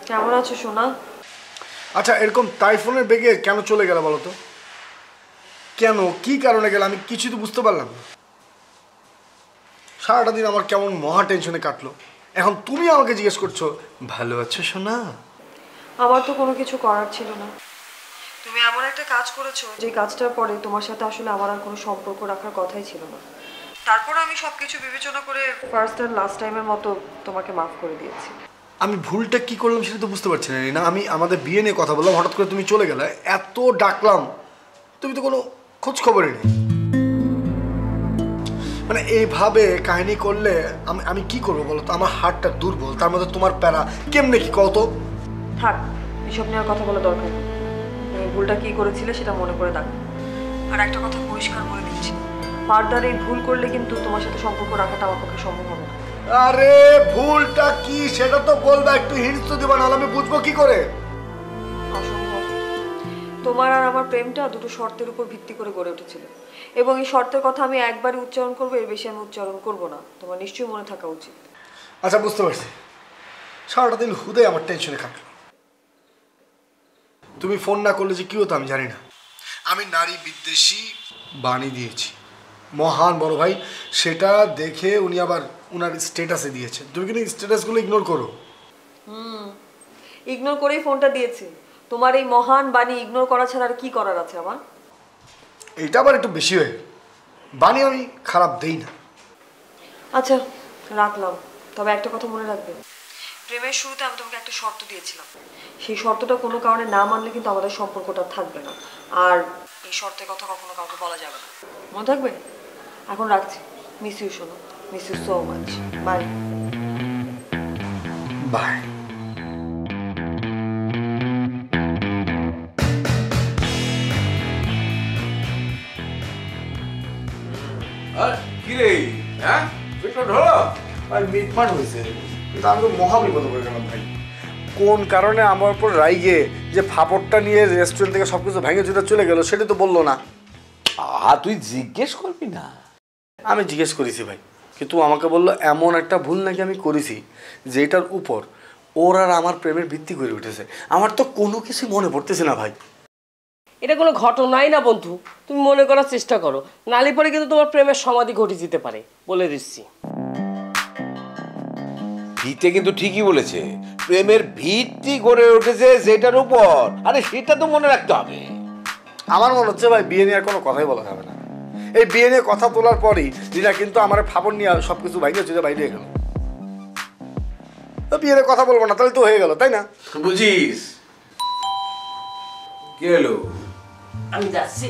কেমন আছো সোনা? আচ্ছা, এরকম টাইফুনের বেগে কেন চলে গেল বলো তো? কেন, কি কারণে গেল আমি কিছু তো বুঝতে পারলাম না। সারাটা দিন আমার কেমন মহা টেনশনে কাটলো। এখন তুমি আমাকে জিজ্ঞেস করছো ভালো আছো সোনা? আমার তো কোনো কিছু করার ছিল না। তুমি এমন একটা কাজ করেছো যে কাজটার পরে তোমার সাথে আসলে আমার আর কোনো সম্পর্ক রাখার কথাই ছিল না। তারপর আমি সবকিছু বিবেচনা করে ফার্স্ট আর লাস্ট টাইমের মতো তোমাকে মাফ করে দিয়েছি। আমি ভুলটা কি করলাম সেটা তো বুঝতে পারছি না। আমি আমাদের বিয়ে নিয়ে কথা বললাম, হঠাৎ করে তুমি চলে গেলে, এত ডাকলাম, তুমি তো কোনো খোঁজ খবরই নেই। মানে এইভাবে কাহিনী করলে আমি কি করবো বলো তো? আমার হাতটা দুর্বল, তার মধ্যে তোমার প্যারা, কেমনে কি কত। থাক, এসব নিয়ে আর কথা বলা দরকার নেই। তুমি ভুলটা কি করেছিলে সেটা মনে করে দেখো। আর একটা কথা পরিষ্কার করে দিচ্ছি, ফার্দার এই ভুল করলে কিন্তু তোমার সাথে সম্পর্ক রাখাটা আমার পক্ষে সম্ভব হবে না। আরে ভুলটা কি সেটা তো বলবা, একটু হিন্টস তো দিবা, নাহলে আমি বুঝবো কি করে? অসম্ভব। তোমার আর আমার প্রেমটা দুটো শর্তের উপর ভিত্তি করে গড়ে উঠেছিল, এবং এই শর্তের কথা আমি একবারই উচ্চারণ করবো, এর বেশি আমি উচ্চারণ করবো না। তোমার নিশ্চয়ই মনে থাকা উচিত। আচ্ছা, বুঝতে পারছি। সারাটা দিন হুদে আমার টেনশনে কাটলো। তুমি ফোন না করলে যে কি হতো আমি জানি না। আমি নারী বিদ্বেষী বাণী দিয়েছি, মহান বড় ভাই, সেটা দেখে উনি আবার উনার স্ট্যাটাসে দিয়েছেন। তুমি কিন্তু স্ট্যাটাসগুলো ইগনোর করো। ইগনোর করেই ফোনটা দিয়েছি। তোমার এই মহান বাণী ইগনোর করা ছাড়া আর কি করার আছে আমার? এইটা আবার একটু বেশি হয়ে, বাণী আমি খারাপ দেই না। আচ্ছা, রাখলাম। তবে একটা কথা মনে রাখবে, প্রেমের শুরুতে আমি তোমাকে একটা শর্ত দিয়েছিলাম। সেই শর্তটা কোনো কারণে না মানলে কিন্তু আমাদের সম্পর্কটা থাকবে না। আর এই শর্তের কথা কখনো কাউকে বলা যাবে না, মনে থাকবে? এখন রাখছি। মিস ইউ শোনো, miss you so much. Bye bye. কিরে, হ্যাঁ পেট্রোল ঢোলো। আর মিটমাট হয়েছে, কিন্তু আমি তো মহা বিপদে পড়ে গেলাম ভাই। কোন কারণে আমার উপর রাইগে যে ফাপড়টা নিয়ে রেস্টুরেন্ট থেকে সব কিছু ভেঙে চুরে চলে গেল সেটা তো বললো না। তুই জিজ্ঞেস করবি না? আমি জিজ্ঞেস করেছি ভাই, কিন্তু আমাকে বললো এমন একটা ভুল নাকি আমি করেছি যেটার উপর ওর আর আমার প্রেমের ভিত্তি গড়ে উঠেছে। আমার তো কোনো কিছু মনে পড়তেছে না ভাই। এটা কোনো ঘটনাই না বন্ধু, তুমি মনে করার চেষ্টা করো, নালি পরে কিন্তু তোমার প্রেমের সমাধি ঘটে যেতে পারে, বলে দিচ্ছি। ভিতে কিন্তু ঠিকই বলেছে, প্রেমের ভিত্তি গড়ে উঠেছে যেটার উপর, আরে সেটা তো মনে রাখতে হবে। আমার মনে হচ্ছে ভাই বিয়ে নিয়ে আর কোনো কথাই বলা যাবে না। এই বিয়ে নিয়ে কথা তোলার পরই দিনা কিন্তু আমার ফাপড় নিয়ে সব কিছু বাইরে চলে বাইরে গেল। বিয়ে নিয়ে কথা বলবো না, তাহলে তো হয়ে গেল, তাই না? বুঝিস কি হলো? আমি যাচ্ছি।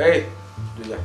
এই তুই যা।